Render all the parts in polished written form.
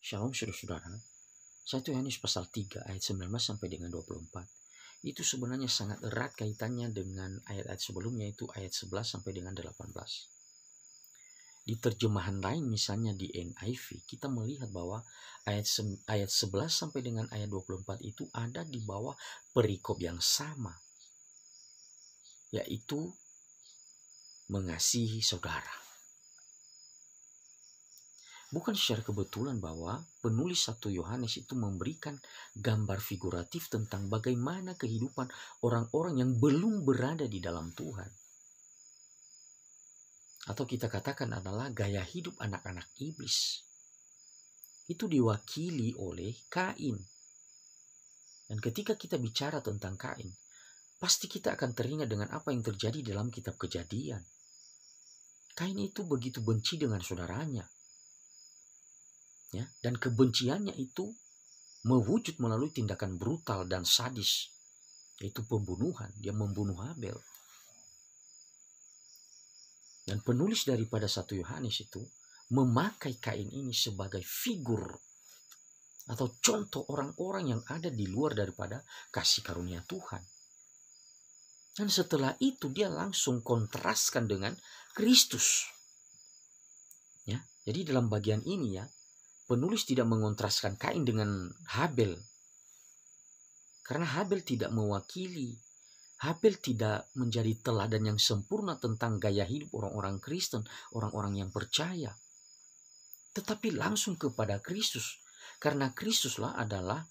Shalom saudara-saudara. 1 Yohanes pasal 3 ayat 19 sampai dengan 24. Itu sebenarnya sangat erat kaitannya dengan ayat-ayat sebelumnya, itu ayat 11 sampai dengan 18. Di terjemahan lain misalnya di NIV, kita melihat bahwa ayat 11 sampai dengan ayat 24 itu ada di bawah perikop yang sama, yaitu mengasihi saudara. Bukan secara kebetulan bahwa penulis 1 Yohanes itu memberikan gambar figuratif tentang bagaimana kehidupan orang-orang yang belum berada di dalam Tuhan. Atau kita katakan adalah gaya hidup anak-anak iblis. Itu diwakili oleh Kain. Dan ketika kita bicara tentang Kain, pasti kita akan teringat dengan apa yang terjadi dalam kitab Kejadian. Kain itu begitu benci dengan saudaranya. Ya, dan kebenciannya itu mewujud melalui tindakan brutal dan sadis, yaitu pembunuhan. Dia membunuh Habel. Dan penulis daripada 1 Yohanes itu memakai Kain ini sebagai figur atau contoh orang-orang yang ada di luar daripada kasih karunia Tuhan. Dan setelah itu dia langsung kontraskan dengan Kristus. Ya, jadi dalam bagian ini ya, penulis tidak mengontraskan Kain dengan Habel. Karena Habel tidak mewakili, Habel tidak menjadi teladan yang sempurna tentang gaya hidup orang-orang Kristen, orang-orang yang percaya. Tetapi langsung kepada Kristus. Karena Kristuslah adalah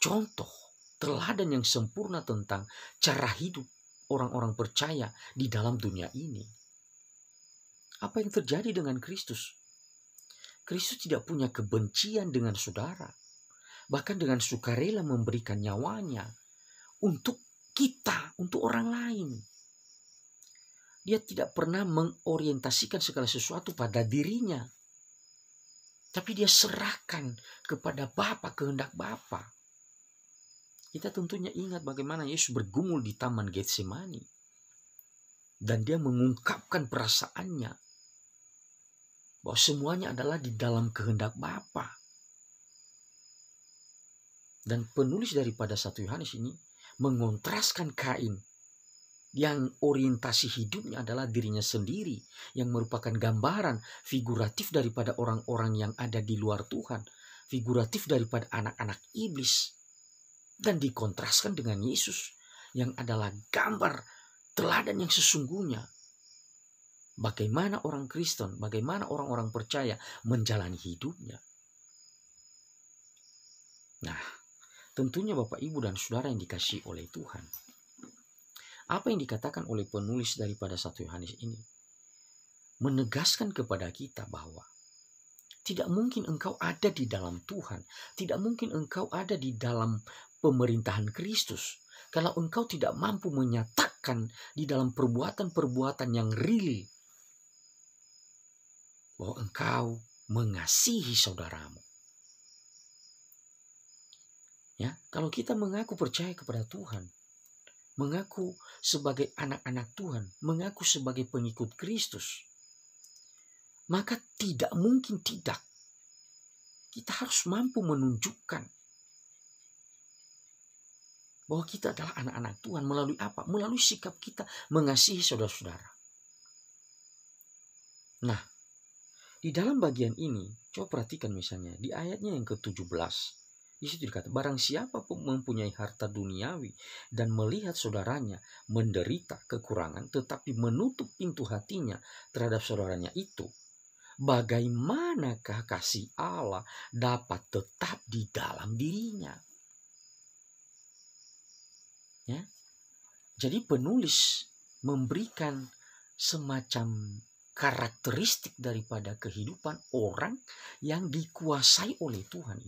contoh, teladan yang sempurna tentang cara hidup orang-orang percaya di dalam dunia ini. Apa yang terjadi dengan Kristus? Kristus tidak punya kebencian dengan saudara. Bahkan dengan sukarela memberikan nyawanya untuk kita, untuk orang lain. Dia tidak pernah mengorientasikan segala sesuatu pada dirinya. Tapi dia serahkan kepada Bapa, kehendak Bapa. Kita tentunya ingat bagaimana Yesus bergumul di Taman Getsemani. Dan dia mengungkapkan perasaannya bahwa semuanya adalah di dalam kehendak Bapa. Dan penulis daripada 1 Yohanes ini mengontraskan Kain yang orientasi hidupnya adalah dirinya sendiri, yang merupakan gambaran figuratif daripada orang-orang yang ada di luar Tuhan, figuratif daripada anak-anak iblis, dan dikontraskan dengan Yesus yang adalah gambar teladan yang sesungguhnya. Bagaimana orang Kristen, bagaimana orang-orang percaya menjalani hidupnya. Nah, tentunya Bapak, Ibu, dan Saudara yang dikasihi oleh Tuhan. Apa yang dikatakan oleh penulis daripada 1 Yohanes ini menegaskan kepada kita bahwa tidak mungkin engkau ada di dalam Tuhan, tidak mungkin engkau ada di dalam pemerintahan Kristus kalau engkau tidak mampu menyatakan di dalam perbuatan-perbuatan yang real bahwa engkau mengasihi saudaramu. Ya, kalau kita mengaku percaya kepada Tuhan, mengaku sebagai anak-anak Tuhan, mengaku sebagai pengikut Kristus, maka tidak mungkin tidak. Kita harus mampu menunjukkan bahwa kita adalah anak-anak Tuhan melalui apa? Melalui sikap kita mengasihi saudara-saudara. Nah, di dalam bagian ini, coba perhatikan misalnya di ayatnya yang ke-17. Di situ dikatakan, barang siapa pun mempunyai harta duniawi dan melihat saudaranya menderita kekurangan tetapi menutup pintu hatinya terhadap saudaranya itu, bagaimanakah kasih Allah dapat tetap di dalam dirinya? Ya. Jadi penulis memberikan semacam karakteristik daripada kehidupan orang yang dikuasai oleh Tuhan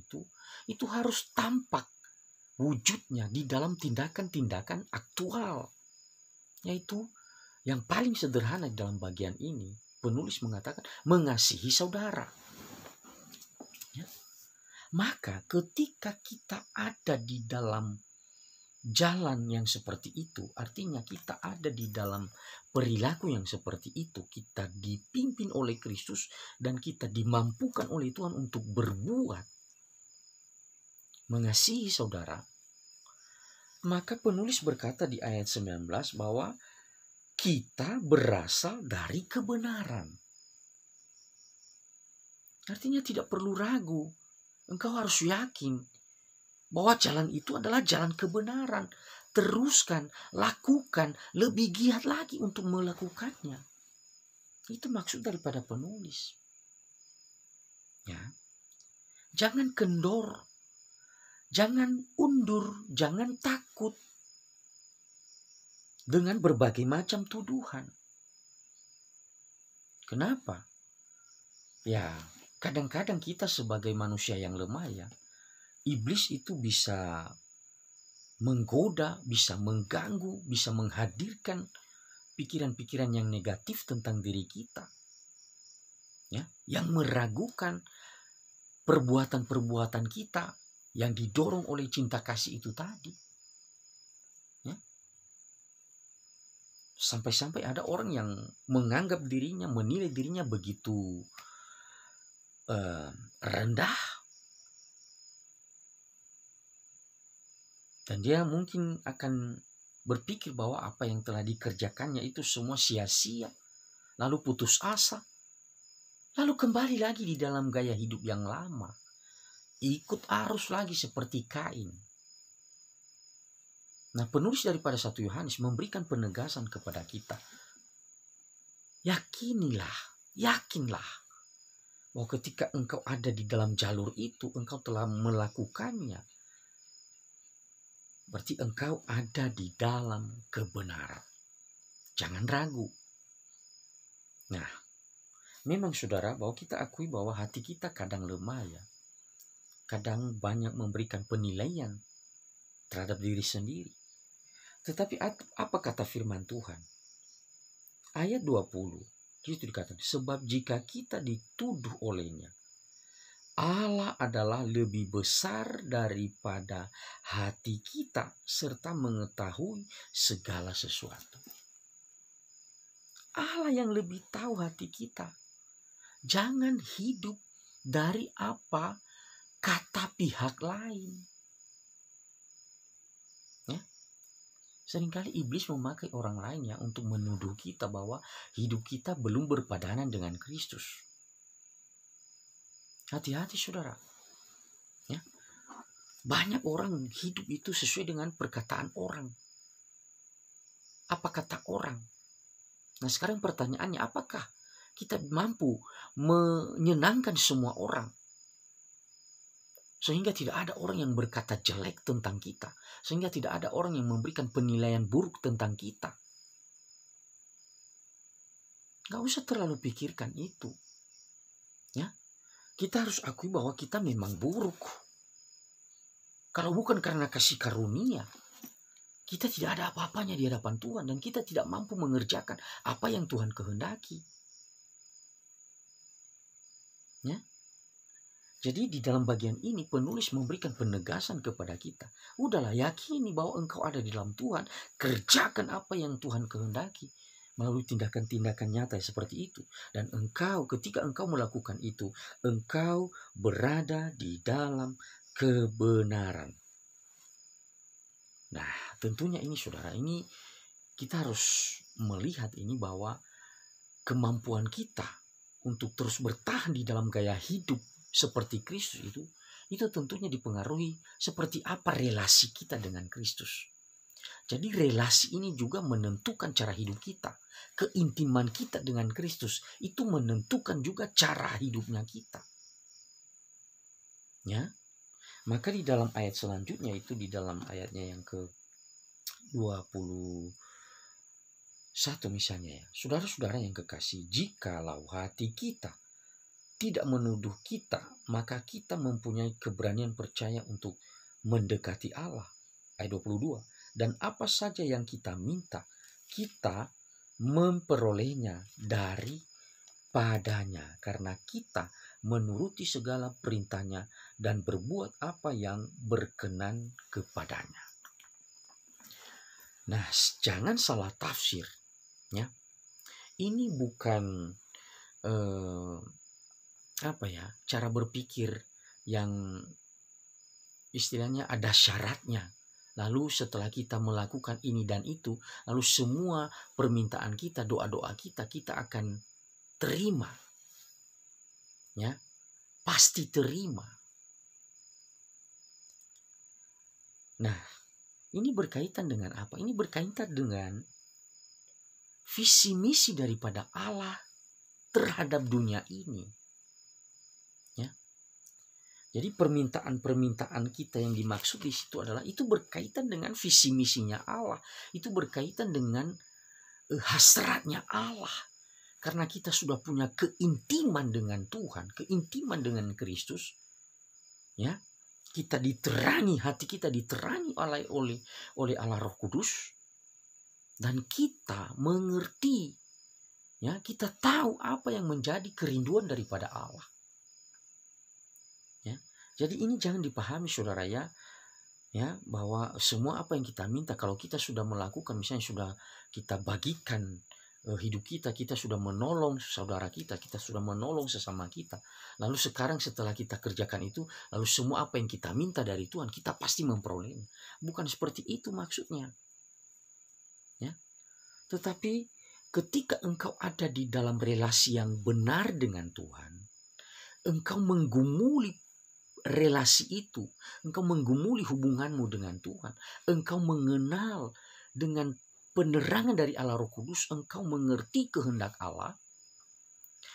itu harus tampak wujudnya di dalam tindakan-tindakan aktual. Yaitu yang paling sederhana di dalam bagian ini, penulis mengatakan mengasihi saudara. Ya. Maka ketika kita ada di dalam jalan yang seperti itu, artinya kita ada di dalam perilaku yang seperti itu, kita dipimpin oleh Kristus dan kita dimampukan oleh Tuhan untuk berbuat mengasihi saudara, maka penulis berkata di ayat 19 bahwa kita berasal dari kebenaran. Artinya tidak perlu ragu, engkau harus yakin bahwa jalan itu adalah jalan kebenaran. Teruskan, lakukan, lebih giat lagi untuk melakukannya. Itu maksud daripada penulis. Ya. Jangan kendor, jangan undur, jangan takut dengan berbagai macam tuduhan. Kenapa? Ya, kadang-kadang kita sebagai manusia yang lemah ya, iblis itu bisa menggoda, bisa mengganggu, bisa menghadirkan pikiran-pikiran yang negatif tentang diri kita. Ya, yang meragukan perbuatan-perbuatan kita yang didorong oleh cinta kasih itu tadi. Ya. Sampai-sampai ada orang yang menganggap dirinya, menilai dirinya begitu rendah. Dan dia mungkin akan berpikir bahwa apa yang telah dikerjakannya itu semua sia-sia. Lalu putus asa. Lalu kembali lagi di dalam gaya hidup yang lama. Ikut arus lagi seperti Kain. Nah, penulis daripada 1 Yohanes memberikan penegasan kepada kita. Yakinlah bahwa ketika engkau ada di dalam jalur itu, engkau telah melakukannya. Berarti engkau ada di dalam kebenaran. Jangan ragu. Nah, memang saudara, bahwa kita akui bahwa hati kita kadang lemah ya. Kadang banyak memberikan penilaian terhadap diri sendiri. Tetapi apa kata firman Tuhan? Ayat 20. Itu dikatakan, sebab jika kita dituduh olehnya, Allah adalah lebih besar daripada hati kita serta mengetahui segala sesuatu. Allah yang lebih tahu hati kita. Jangan hidup dari apa kata pihak lain. Ya. Seringkali iblis memakai orang lain ya untuk menuduh kita bahwa hidup kita belum berpadanan dengan Kristus. Hati-hati saudara. Ya. Banyak orang hidup itu sesuai dengan perkataan orang. Apa kata orang? Nah, sekarang pertanyaannya, apakah kita mampu menyenangkan semua orang? Sehingga tidak ada orang yang berkata jelek tentang kita. Sehingga tidak ada orang yang memberikan penilaian buruk tentang kita. Gak usah terlalu pikirkan itu. Ya, kita harus akui bahwa kita memang buruk. Kalau bukan karena kasih karunia, kita tidak ada apa-apanya di hadapan Tuhan. Dan kita tidak mampu mengerjakan apa yang Tuhan kehendaki. Ya. Jadi di dalam bagian ini penulis memberikan penegasan kepada kita. Udahlah, yakini bahwa engkau ada di dalam Tuhan. Kerjakan apa yang Tuhan kehendaki melalui tindakan-tindakan nyata seperti itu. Dan engkau, ketika engkau melakukan itu, engkau berada di dalam kebenaran. Nah, tentunya ini saudara, ini kita harus melihat ini bahwa kemampuan kita untuk terus bertahan di dalam gaya hidup seperti Kristus itu tentunya dipengaruhi seperti apa relasi kita dengan Kristus. Jadi relasi ini juga menentukan cara hidup kita. Keintiman kita dengan Kristus itu menentukan juga cara hidupnya kita. Ya. Maka di dalam ayat selanjutnya itu, di dalam ayatnya yang ke-21 misalnya ya. Saudara-saudara yang kekasih, jikalau hati kita tidak menuduh kita, maka kita mempunyai keberanian percaya untuk mendekati Allah. Ayat 22. Dan apa saja yang kita minta, kita memperolehnya daripadanya. Karena kita menuruti segala perintahnya dan berbuat apa yang berkenan kepadanya. Nah, jangan salah tafsir, ya. Ini bukan cara berpikir yang istilahnya ada syaratnya. Lalu setelah kita melakukan ini dan itu, lalu semua permintaan kita, doa-doa kita akan terima. Ya, pasti terima. Nah, ini berkaitan dengan apa? Ini berkaitan dengan visi misi daripada Allah terhadap dunia ini. Ya. Jadi permintaan-permintaan kita yang dimaksud di situ adalah itu berkaitan dengan visi misinya Allah. Itu berkaitan dengan hasratnya Allah. Karena kita sudah punya keintiman dengan Tuhan, keintiman dengan Kristus. Ya. Kita diterangi, hati kita diterangi oleh Allah Roh Kudus, dan kita mengerti, ya, kita tahu apa yang menjadi kerinduan daripada Allah. Ya, jadi ini jangan dipahami saudara ya, bahwa semua apa yang kita minta kalau kita sudah melakukan, misalnya sudah kita bagikan hidup kita sudah menolong saudara kita sudah menolong sesama kita. Lalu sekarang setelah kita kerjakan itu, lalu semua apa yang kita minta dari Tuhan kita pasti memperolehnya. Bukan seperti itu maksudnya. Ya. Tetapi ketika engkau ada di dalam relasi yang benar dengan Tuhan, engkau menggumuli relasi itu, engkau menggumuli hubunganmu dengan Tuhan, engkau mengenal dengan penerangan dari Allah Roh Kudus, engkau mengerti kehendak Allah,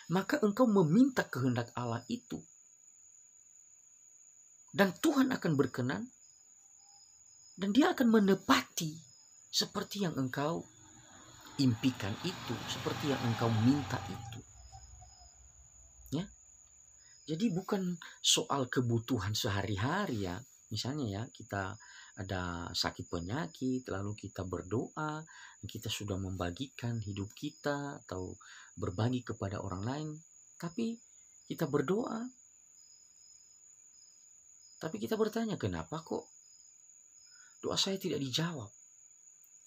maka engkau meminta kehendak Allah itu. Dan Tuhan akan berkenan, dan dia akan menepati seperti yang engkau impikan itu, seperti yang engkau minta itu. Ya. Jadi bukan soal kebutuhan sehari-hari ya. Misalnya ya, kita ada sakit penyakit, lalu kita berdoa, kita sudah membagikan hidup kita atau berbagi kepada orang lain, tapi kita berdoa, tapi kita bertanya, kenapa kok doa saya tidak dijawab?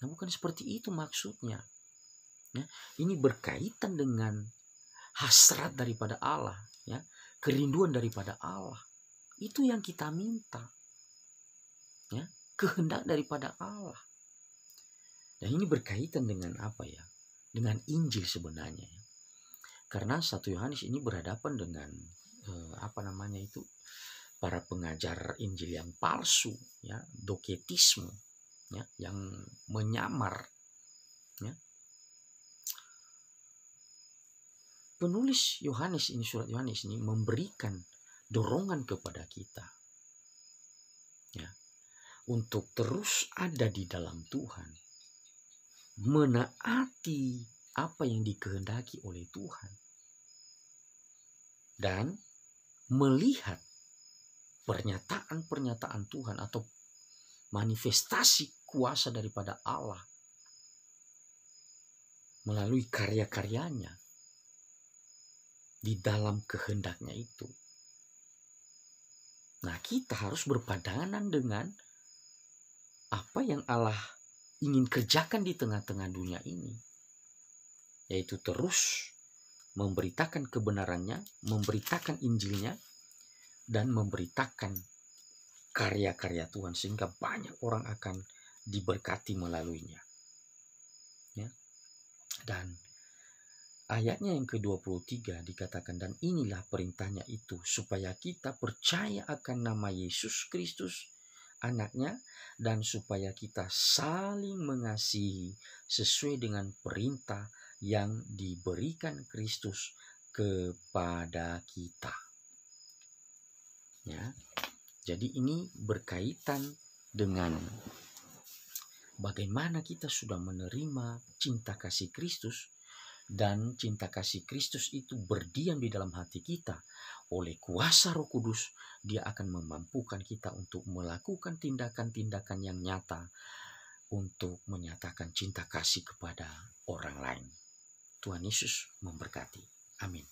Nah, bukan seperti itu maksudnya. Ya, ini berkaitan dengan hasrat daripada Allah, ya, kerinduan daripada Allah. Itu yang kita minta. Ya, kehendak daripada Allah. Dan ini berkaitan dengan apa ya? Dengan Injil sebenarnya. Ya. Karena 1 Yohanes ini berhadapan dengan para pengajar Injil yang palsu, ya, doketisme, ya, yang menyamar. Ya. Penulis Yohanes ini, surat Yohanes ini memberikan dorongan kepada kita, ya, untuk terus ada di dalam Tuhan, menaati apa yang dikehendaki oleh Tuhan, dan melihat pernyataan-pernyataan Tuhan atau manifestasi kuasa daripada Allah melalui karya-karyanya di dalam kehendaknya itu. Nah, kita harus berpadanan dengan apa yang Allah ingin kerjakan di tengah-tengah dunia ini, yaitu terus memberitakan kebenarannya, memberitakan Injilnya, dan memberitakan karya-karya Tuhan sehingga banyak orang akan diberkati melaluinya. Ya. Dan ayatnya yang ke-23 dikatakan, dan inilah perintahnya itu, supaya kita percaya akan nama Yesus Kristus, anaknya, dan supaya kita saling mengasihi sesuai dengan perintah yang diberikan Kristus kepada kita. Ya. Jadi ini berkaitan dengan bagaimana kita sudah menerima cinta kasih Kristus, dan cinta kasih Kristus itu berdiam di dalam hati kita. Oleh kuasa Roh Kudus, dia akan memampukan kita untuk melakukan tindakan-tindakan yang nyata untuk menyatakan cinta kasih kepada orang lain. Tuhan Yesus memberkati. Amin.